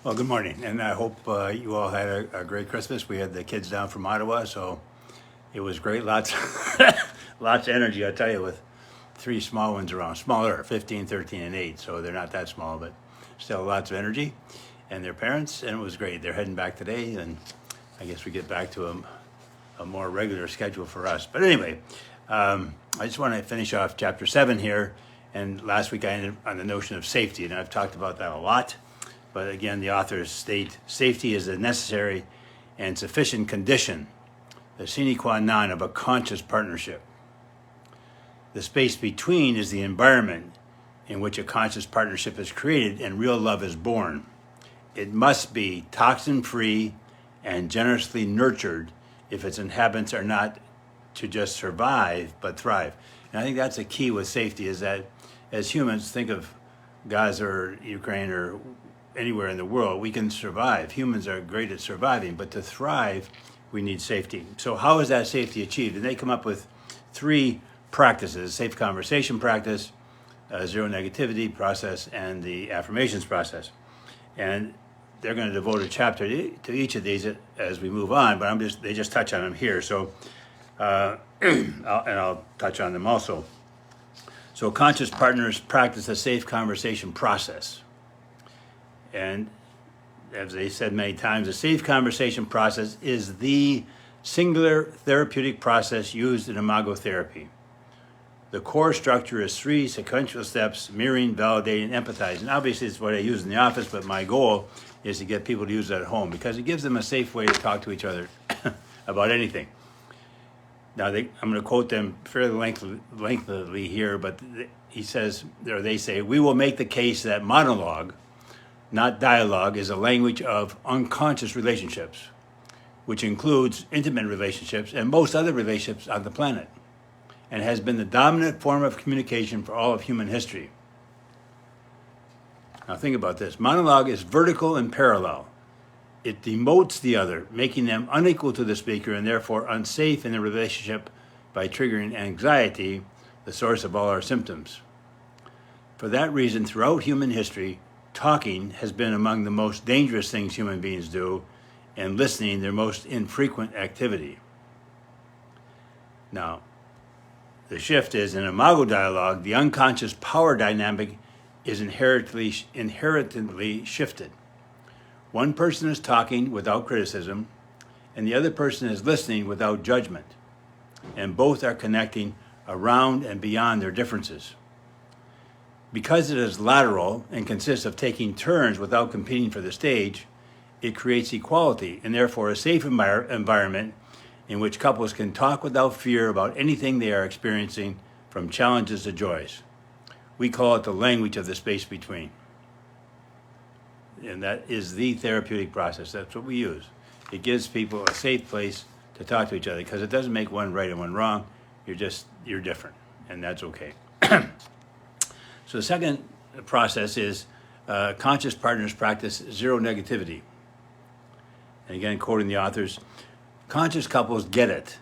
Well, good morning, and I hope you all had a great Christmas. We had the kids down from Ottawa, so it was great. Lots, lots of energy, I tell you, with three small ones around. Smaller, 15, 13, and 8, so they're not that small, but still lots of energy. And their parents, and it was great. They're heading back today, and I guess we get back to a more regular schedule for us. But anyway, I just want to finish off chapter 7 here. And last week I ended on the notion of safety, and I've talked about that a lot. But again, the authors state safety is a necessary and sufficient condition, the sine qua non of a conscious partnership. The space between is the environment in which a conscious partnership is created and real love is born. It must be toxin-free and generously nurtured if its inhabitants are not to just survive, but thrive. And I think that's a key with safety, is that as humans, think of Gaza or Ukraine or anywhere in the world, we can survive. Humans are great at surviving, but to thrive, we need safety. So how is that safety achieved? And they come up with 3 practices: safe conversation practice, zero negativity process, and the affirmations process. And they're going to devote a chapter to each of these as we move on, but they just touch on them here. So, I'll touch on them also. So conscious partners practice a safe conversation process. And as they said many times, the safe conversation process is the singular therapeutic process used in imago therapy. The core structure is 3 sequential steps: mirroring, validating, empathizing. Obviously, it's what I use in the office, but my goal is to get people to use it at home because it gives them a safe way to talk to each other about anything. Now, I'm going to quote them fairly lengthily here, but he says, or they say, we will make the case that monologue, not dialogue, is a language of unconscious relationships, which includes intimate relationships and most other relationships on the planet, and has been the dominant form of communication for all of human history. Now think about this. Monologue is vertical and parallel. It demotes the other, making them unequal to the speaker and therefore unsafe in the relationship by triggering anxiety, the source of all our symptoms. For that reason, throughout human history, talking has been among the most dangerous things human beings do, and listening their most infrequent activity. Now, the shift is in imago dialogue, the unconscious power dynamic is inherently shifted. One person is talking without criticism, and the other person is listening without judgment, and both are connecting around and beyond their differences. Because it is lateral and consists of taking turns without competing for the stage, it creates equality and therefore a safe environment in which couples can talk without fear about anything they are experiencing, from challenges to joys. We call it the language of the space between. And that is the therapeutic process. That's what we use. It gives people a safe place to talk to each other because it doesn't make one right and one wrong. You're different, and that's okay. So the second process is conscious partners practice zero negativity. And again, quoting the authors, conscious couples get it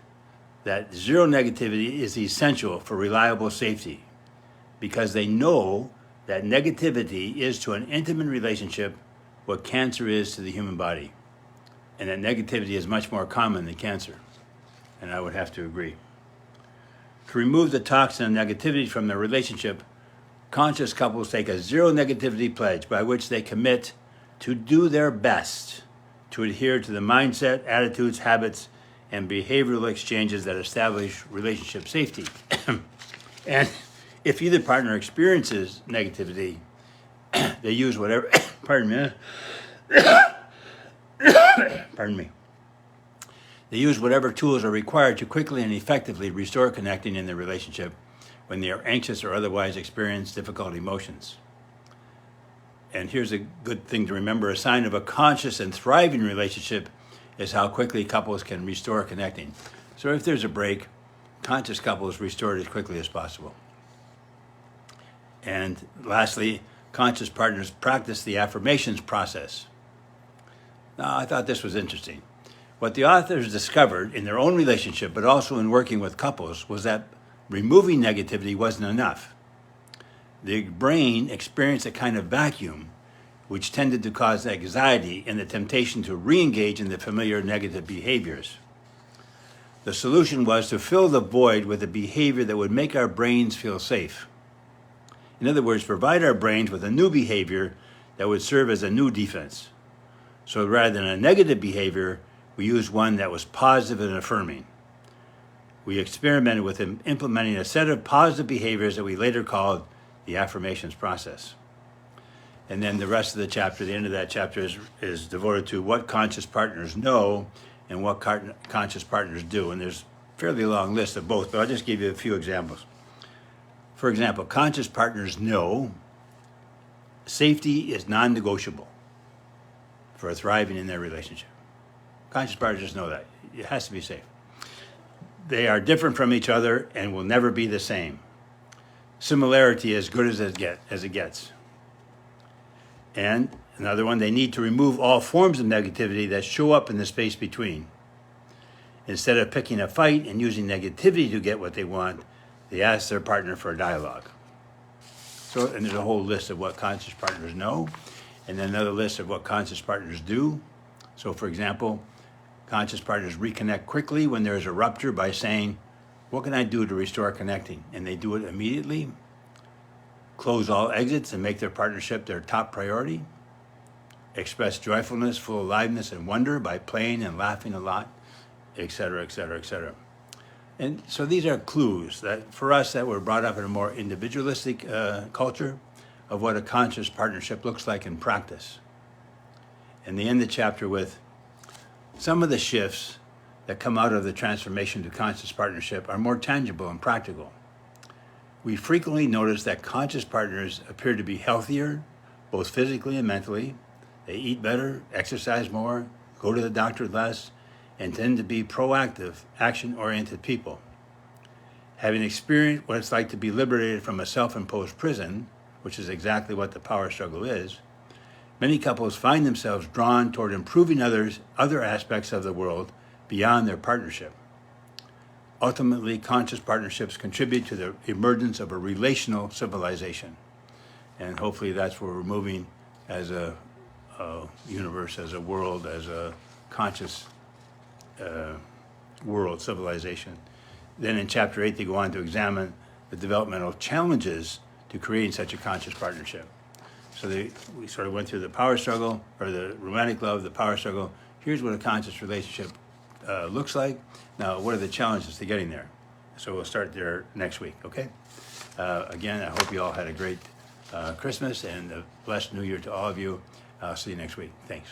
that zero negativity is essential for reliable safety because they know that negativity is to an intimate relationship what cancer is to the human body, and that negativity is much more common than cancer. And I would have to agree. To remove the toxin of negativity from their relationship, conscious couples take a zero negativity pledge by which they commit to do their best to adhere to the mindset, attitudes, habits, and behavioral exchanges that establish relationship safety. And if either partner experiences negativity, they use whatever, pardon me. They use whatever tools are required to quickly and effectively restore connecting in the relationship when they are anxious or otherwise experience difficult emotions. And here's a good thing to remember: a sign of a conscious and thriving relationship is how quickly couples can restore connecting. So if there's a break, conscious couples restore it as quickly as possible. And lastly, conscious partners practice the affirmations process. Now, I thought this was interesting. What the authors discovered in their own relationship, but also in working with couples, was that removing negativity wasn't enough. The brain experienced a kind of vacuum which tended to cause anxiety and the temptation to re-engage in the familiar negative behaviors. The solution was to fill the void with a behavior that would make our brains feel safe. In other words, provide our brains with a new behavior that would serve as a new defense. So rather than a negative behavior, we used one that was positive and affirming. We experimented with implementing a set of positive behaviors that we later called the affirmations process. And then the rest of the chapter, the end of that chapter, is devoted to what conscious partners know and what conscious partners do. And there's a fairly long list of both, but I'll just give you a few examples. For example, conscious partners know safety is non-negotiable for thriving in their relationship. Conscious partners know that. It has to be safe. They are different from each other and will never be the same. Similarity is good as it gets. And another one, they need to remove all forms of negativity that show up in the space between. Instead of picking a fight and using negativity to get what they want, they ask their partner for a dialogue. So, and there's a whole list of what conscious partners know, and then another list of what conscious partners do. So, for example, conscious partners reconnect quickly when there is a rupture by saying, "What can I do to restore connecting?" And they do it immediately. Close all exits and make their partnership their top priority. Express joyfulness, full aliveness, and wonder by playing and laughing a lot, etc., etc., etc. And so these are clues that for us that were brought up in a more individualistic culture of what a conscious partnership looks like in practice. And they end the chapter with some of the shifts that come out of the transformation to conscious partnership are more tangible and practical. We frequently notice that conscious partners appear to be healthier, both physically and mentally. They eat better, exercise more, go to the doctor less, and tend to be proactive, action-oriented people. Having experienced what it's like to be liberated from a self-imposed prison, which is exactly what the power struggle is, many couples find themselves drawn toward improving other aspects of the world beyond their partnership. Ultimately, conscious partnerships contribute to the emergence of a relational civilization. And hopefully that's where we're moving as a universe, as a world, as a conscious world civilization. Then in chapter 8, they go on to examine the developmental challenges to creating such a conscious partnership. So we sort of went through the power struggle, or the romantic love, the power struggle. Here's what a conscious relationship looks like. Now, what are the challenges to getting there? So we'll start there next week, okay? Again, I hope you all had a great Christmas and a blessed New Year to all of you. I'll see you next week. Thanks.